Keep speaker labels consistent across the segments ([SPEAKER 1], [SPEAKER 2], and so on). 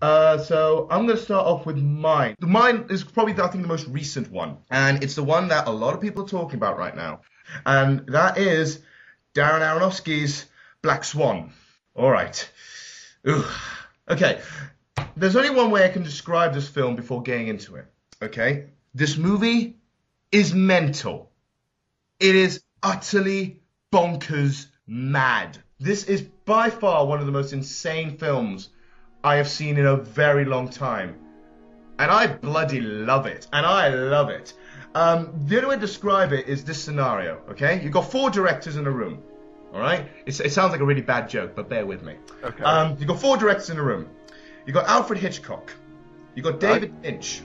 [SPEAKER 1] So I'm going to start off with mine. Mine is probably, I think, the most recent one. And it's the one that a lot of people are talking about right now. And that is Darren Aronofsky's Black Swan. All right. Ugh. Okay. There's only one way I can describe this film before getting into it. Okay? This movie is mental. It is utterly bonkers mad. This is by far one of the most insane films I have seen in a very long time. And I bloody love it. And I love it. The only way to describe it is this scenario, okay? You've got 4 directors in a room, all right? It sounds like a really bad joke, but bear with me.
[SPEAKER 2] Okay.
[SPEAKER 1] You've got 4 directors in a room. You've got Alfred Hitchcock. You've got David Lynch.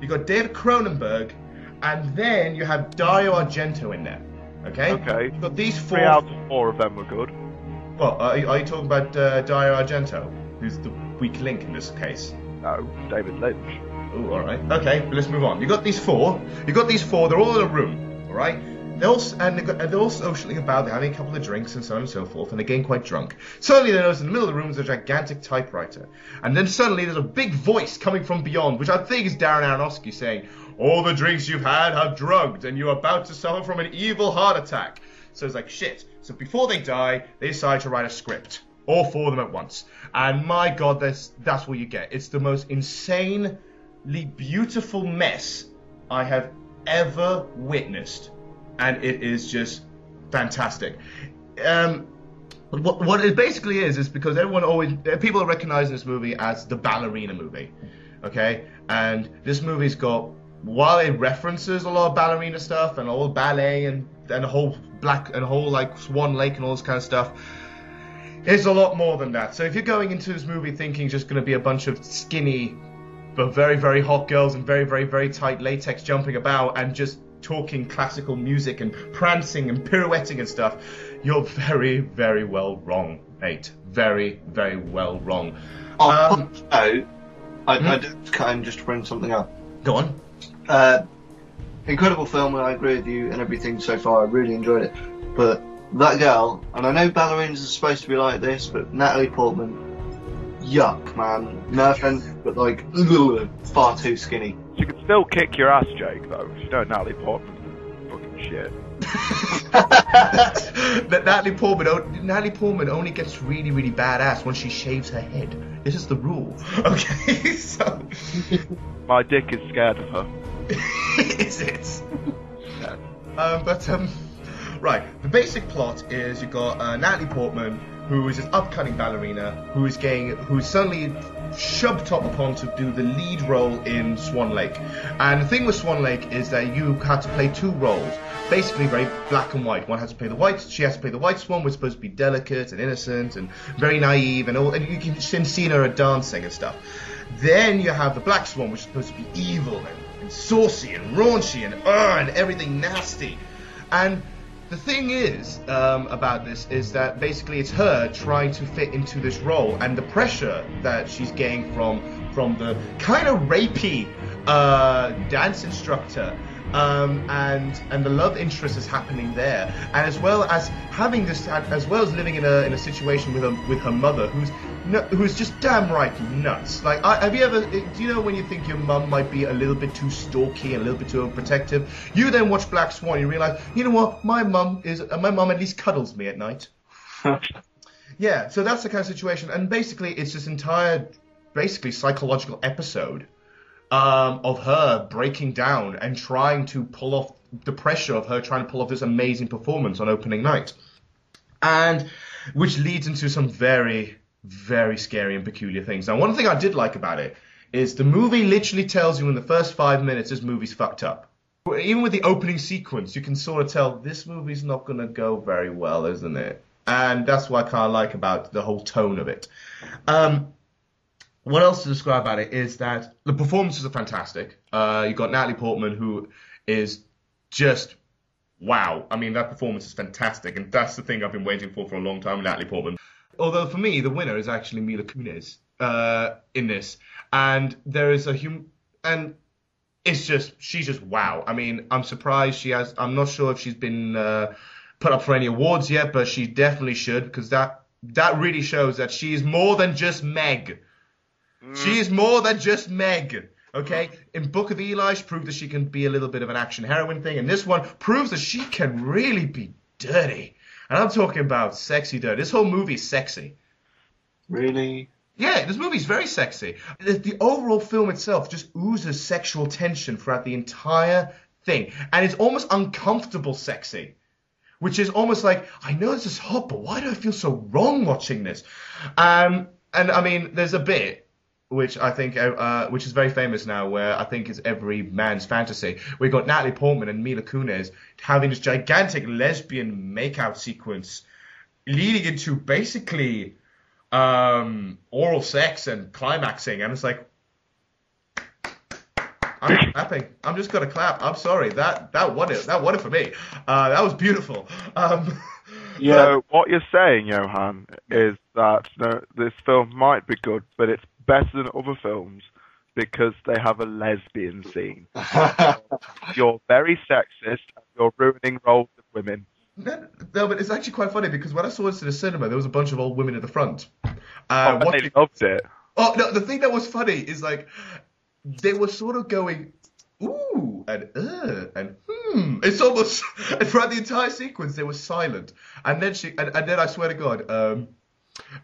[SPEAKER 1] You've got David Cronenberg. And then you have Dario Argento in there, okay?
[SPEAKER 2] Okay.
[SPEAKER 1] You've got these 4...
[SPEAKER 2] 3 out of 4 of them were good.
[SPEAKER 1] Well, are you talking about Dario Argento, who's the weak link in this case?
[SPEAKER 2] No, David Lynch.
[SPEAKER 1] Oh, all right. Okay, but let's move on. You've got these 4. You've got these 4. They're all in a room, all right? They're all socially about. They're having a couple of drinks and so on and so forth, and they're getting quite drunk. Suddenly, they notice in the middle of the room is a gigantic typewriter. And then suddenly, there's a big voice coming from beyond, which I think is Darren Aronofsky saying, "All the drinks you've had have drugged, and you're about to suffer from an evil heart attack." So it's like, shit. So before they die, they decide to write a script. All 4 of them at once. And my God, that's what you get. It's the most insanely beautiful mess I have ever witnessed. And it is just fantastic. What it basically is because people are recognizing this movie as the ballerina movie. Okay? And this movie's got, while it references a lot of ballerina stuff and all ballet and a whole like Swan Lake and all this kind of stuff, it's a lot more than that. So if you're going into this movie thinking it's just going to be a bunch of skinny but very, very hot girls and very, very, very tight latex jumping about and just talking classical music and prancing and pirouetting and stuff, you're very, very well wrong, mate. Very, very well wrong.
[SPEAKER 3] I just cut in just to bring something up.
[SPEAKER 1] Go on.
[SPEAKER 3] Incredible film, and I agree with you and everything so far. I really enjoyed it. But that girl, and I know ballerinas are supposed to be like this, but Natalie Portman, yuck, man. No offense, but like, far too skinny.
[SPEAKER 2] She could still kick your ass, Jake, though. You know Natalie Portman's fucking shit.
[SPEAKER 1] Natalie Portman only gets really, really badass when she shaves her head. This is the rule. Okay, so...
[SPEAKER 2] My dick is scared of her.
[SPEAKER 1] Is it? Yeah. Right. The basic plot is you've got Natalie Portman, who is an upcoming ballerina, who is suddenly shoved top upon to do the lead role in Swan Lake. And the thing with Swan Lake is that you had to play 2 roles, basically very black and white. She has to play the white swan, which is supposed to be delicate and innocent and very naive and all, and you can see her dancing and stuff. Then you have the black swan, which is supposed to be evil and saucy and raunchy and everything nasty. And the thing is about this is that basically it's her trying to fit into this role, and the pressure that she's getting from the kind of rapey dance instructor and the love interest is happening there, and as well as living in a situation with her mother who's just damn right nuts. Like, do you know when you think your mum might be a little bit too stalky and a little bit too overprotective? You then watch Black Swan, and you realize, you know what, my mum at least cuddles me at night. Yeah, so that's the kind of situation, and basically it's this entire psychological episode of her breaking down and trying to pull off the pressure of her trying to pull off this amazing performance on opening night, and which leads into some very, very scary and peculiar things. Now, one thing I did like about it is the movie literally tells you in the first 5 minutes this movie's fucked up. Even with the opening sequence, you can sort of tell this movie's not going to go very well, isn't it? And that's what I kind of like about the whole tone of it. What else to describe about it is that the performances are fantastic. You've got Natalie Portman, who is just wow. I mean, that performance is fantastic, and that's the thing I've been waiting for a long time, Natalie Portman. Although for me, the winner is actually Mila Kunis in this, and there is and she's just wow. I mean, I'm surprised I'm not sure if she's been put up for any awards yet, but she definitely should, because that really shows that she's more than just Meg. She is more than just Meg. Okay? In Book of Eli, she proved that she can be a little bit of an action heroine thing. And this one proves that she can really be dirty. And I'm talking about sexy dirty. This whole movie is sexy.
[SPEAKER 3] Really?
[SPEAKER 1] Yeah, this movie's very sexy. The overall film itself just oozes sexual tension throughout the entire thing. And it's almost uncomfortable sexy. Which is almost like, I know this is hot, but why do I feel so wrong watching this? And I mean, there's a bit which I think, which is very famous now, where I think is every man's fantasy. We've got Natalie Portman and Mila Kunis having this gigantic lesbian makeout sequence leading into basically oral sex and climaxing, and it's like, I'm clapping. I'm just gonna clap. I'm sorry. That won it for me. That was beautiful.
[SPEAKER 3] Yeah.
[SPEAKER 2] So what you're saying, Johann, is that this film might be good, but it's better than other films because they have a lesbian scene. You're very sexist. And you're ruining roles of women.
[SPEAKER 1] No, but it's actually quite funny because when I saw this in the cinema, there was a bunch of old women at the front.
[SPEAKER 2] They loved it.
[SPEAKER 1] Oh no! The thing that was funny is like they were sort of going ooh and hmm. It's almost and throughout the entire sequence they were silent. And then then I swear to God,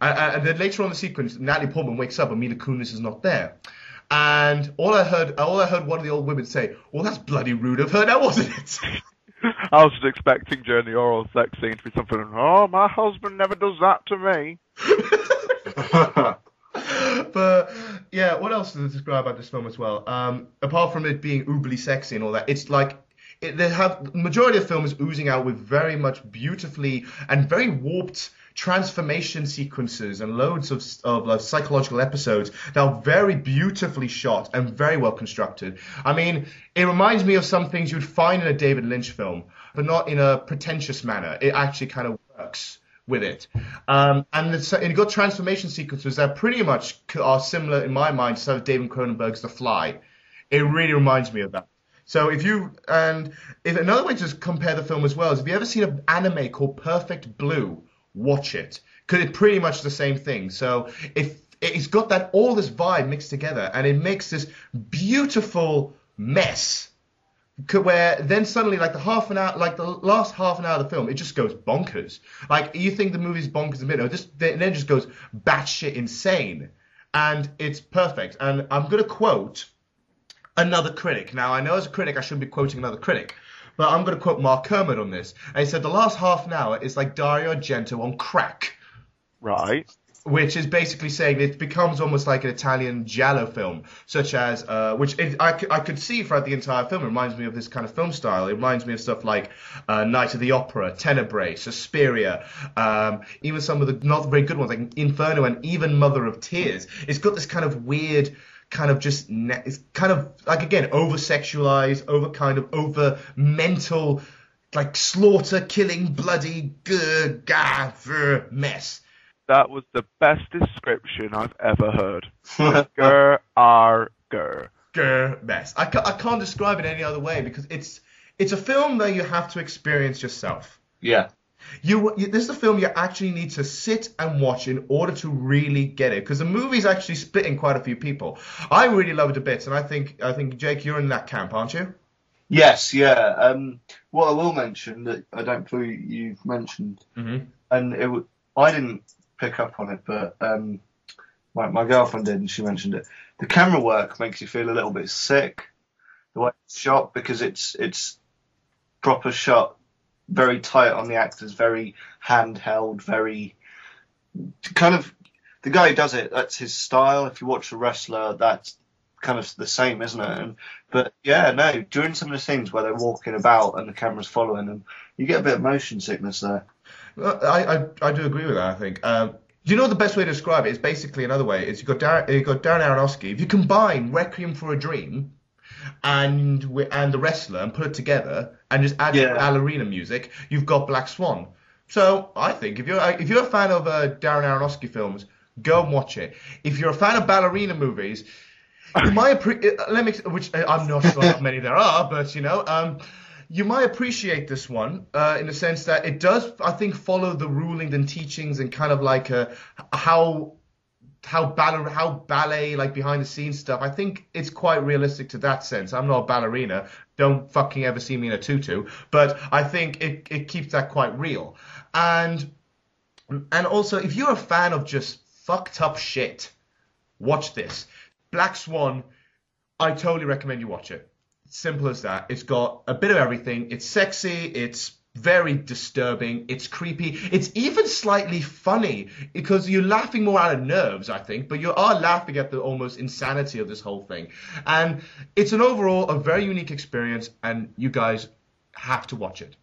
[SPEAKER 1] and then later on in the sequence, Natalie Portman wakes up and Mila Kunis is not there. And all I heard one of the old women say, "Well, that's bloody rude of her, now wasn't it?"
[SPEAKER 2] I was just expecting during the oral sex scene to be something, oh, my husband never does that to me.
[SPEAKER 1] But yeah, what else to describe about this film as well? Apart from it being uberly sexy and all that, it's like the majority of the film is oozing out with very much beautifully and very warped transformation sequences and loads of like psychological episodes that are very beautifully shot and very well constructed. I mean, it reminds me of some things you'd find in a David Lynch film, but not in a pretentious manner. It actually kind of works with it. And you've got transformation sequences that pretty much are similar in my mind to David Cronenberg's The Fly. It really reminds me of that. So if another way to compare the film as well is if you ever seen an anime called Perfect Blue, watch it, because it's pretty much the same thing. So if it's got all this vibe mixed together, and it makes this beautiful mess, where then suddenly, like the last half an hour of the film, it just goes bonkers. Like you think the movie's bonkers a bit, then it just goes batshit insane, and it's perfect. And I'm gonna quote another critic. Now I know as a critic I shouldn't be quoting another critic, but I'm going to quote Mark Kermode on this. And he said the last half an hour is like Dario Argento on crack.
[SPEAKER 2] Right.
[SPEAKER 1] Which is basically saying it becomes almost like an Italian giallo film, such as, I could see throughout the entire film. It reminds me of this kind of film style. It reminds me of stuff like Night of the Opera, Tenebrae, Suspiria, even some of the not very good ones like Inferno and even Mother of Tears. It's got this kind of weird it's kind of like, again, over-sexualized, over mental, like slaughter, killing, bloody, mess.
[SPEAKER 2] That was the best description I've ever heard. Grr
[SPEAKER 1] Mess. I can't describe it any other way because it's a film that you have to experience yourself.
[SPEAKER 3] Yeah.
[SPEAKER 1] This is a film you actually need to sit and watch in order to really get it, because the movie's actually split in quite a few people. I really loved it a bit, and I think Jake, you're in that camp, aren't you?
[SPEAKER 3] Yes, yeah. What I will mention that I don't feel you've mentioned, and I didn't pick up on it, but my girlfriend did, and she mentioned it. The camera work makes you feel a little bit sick. The way it's shot, because it's proper shot. Very tight on the actors, very handheld, very kind of the guy who does it. That's his style. If you watch a wrestler, that's kind of the same, isn't it? But yeah, no. During some of the scenes where they're walking about and the camera's following them, you get a bit of motion sickness there.
[SPEAKER 1] Well, I do agree with that. I think. Do you know the best way to describe it? Is basically another way. Is you've got Darren Aronofsky. If you combine Requiem for a Dream and the wrestler and put it together and just add ballerina music, you've got Black Swan. So I think if you're a fan of Darren Aronofsky films, go and watch it. If you're a fan of ballerina movies, you might which I'm not sure how many there are, but you might appreciate this one in the sense that it does, I think, follow the rulings and teachings and kind of like how how ballet, like behind the scenes stuff, I think it's quite realistic to that sense. I'm not a ballerina. Don't fucking ever see me in a tutu. But I think it keeps that quite real. And also, if you're a fan of just fucked up shit, watch this. Black Swan, I totally recommend you watch it. Simple as that. It's got a bit of everything. It's sexy. It's very disturbing. It's creepy. It's even slightly funny because you're laughing more out of nerves, I think, but you are laughing at the almost insanity of this whole thing. And it's an overall a very unique experience, and you guys have to watch it.